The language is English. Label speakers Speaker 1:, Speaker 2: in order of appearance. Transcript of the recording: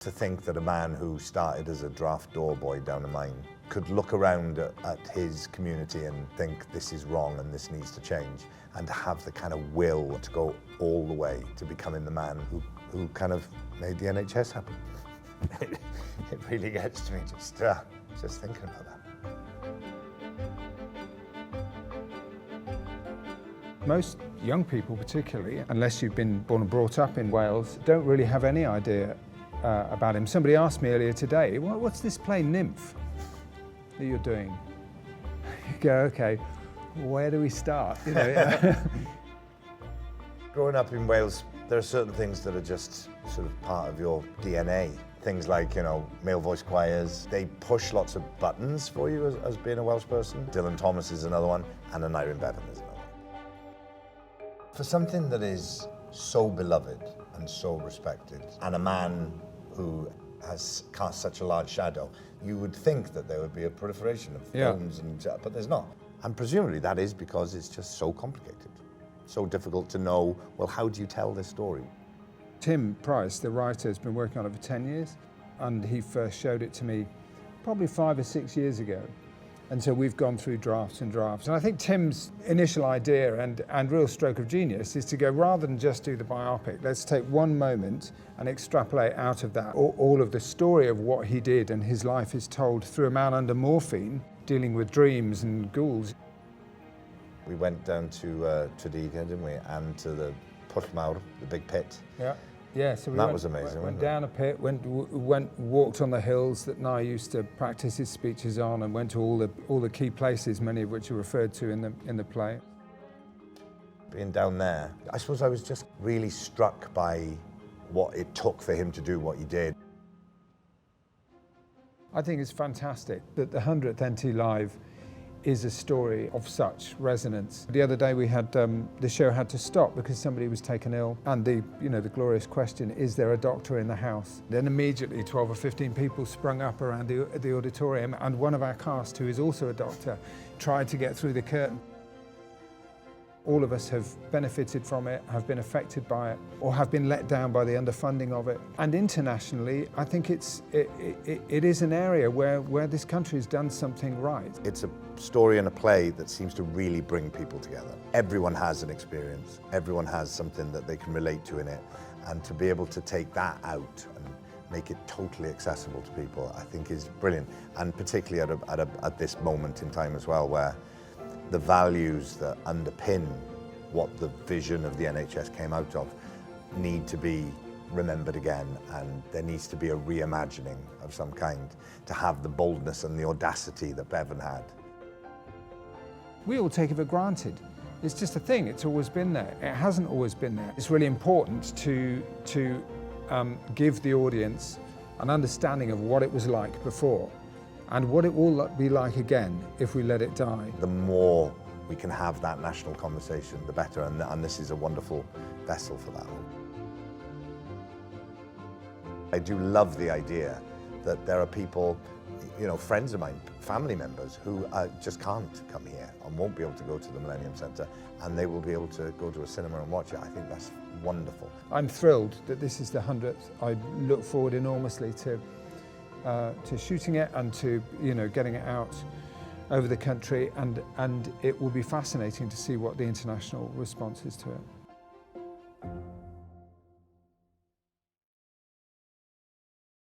Speaker 1: To think that a man who started as a draft door boy down a mine could look around at his community and think this is wrong and this needs to change, and to have the kind of will to go all the way to becoming the man who kind of made the NHS happen. It really gets to me just thinking about that.
Speaker 2: Most young people particularly, unless you've been born and brought up in Wales, don't really have any idea about him. Somebody asked me earlier today, what's this play Nymph that you're doing? You go, okay, where do we start? You know?
Speaker 1: Growing up in Wales, there are certain things that are just sort of part of your DNA. Things like, you know, male voice choirs. They push lots of buttons for you as being a Welsh person. Dylan Thomas is another one, and Aneurin Bevan is another one. For something that is so beloved and so respected, and a man who has cast such a large shadow, you would think that there would be a proliferation of films, but there's not. And presumably that is because it's just so complicated, so difficult to know, well, how do you tell this story?
Speaker 2: Tima Price'a, the writer, has been working on it for 10 years, and he first showed it to me probably 5 or 6 years ago. And so we've gone through drafts and drafts. And I think Tim's initial idea and real stroke of genius is to go, rather than just do the biopic, let's take one moment and extrapolate out of that. All of the story of what he did and his life is told through a man under morphine, dealing with dreams and ghouls.
Speaker 1: We went down to Tredegar, didn't we? And to the Pwll Mawr, the big pit.
Speaker 2: Yeah, so we
Speaker 1: was amazing.
Speaker 2: Went down a pit, walked on the hills that Nye used to practice his speeches on, and went to all the key places, many of which are referred to in the play.
Speaker 1: Being down there, I suppose I was just really struck by what it took for him to do what he did.
Speaker 2: I think it's fantastic that the 100th NT Live is a story of such resonance. The other day we had the show had to stop because somebody was taken ill, and the glorious question, is there a doctor in the house? Then immediately 12 or 15 people sprung up around the auditorium, and one of our cast, who is also a doctor, tried to get through the curtain. All of us have benefited from it, have been affected by it, or have been let down by the underfunding of it. And internationally, I think it is an area where this country has done something right.
Speaker 1: It's a story and a play that seems to really bring people together. Everyone has an experience, everyone has something that they can relate to in it, and to be able to take that out and make it totally accessible to people, I think is brilliant. And particularly at this moment in time as well, where the values that underpin what the vision of the NHS came out of need to be remembered again, and there needs to be a reimagining of some kind to have the boldness and the audacity that Bevan had.
Speaker 2: We all take it for granted. It's just a thing, it's always been there. It hasn't always been there. It's really important to give the audience an understanding of what it was like before, and what it will be like again if we let it die.
Speaker 1: The more we can have that national conversation, the better, and this is a wonderful vessel for that. I do love the idea that there are people, you know, friends of mine, family members, who just can't come here and won't be able to go to the Millennium Centre, and they will be able to go to a cinema and watch it. I think that's wonderful.
Speaker 2: I'm thrilled that this is the 100th. I look forward enormously to shooting it and to getting it out over the country, and it will be fascinating to see what the international response is to it.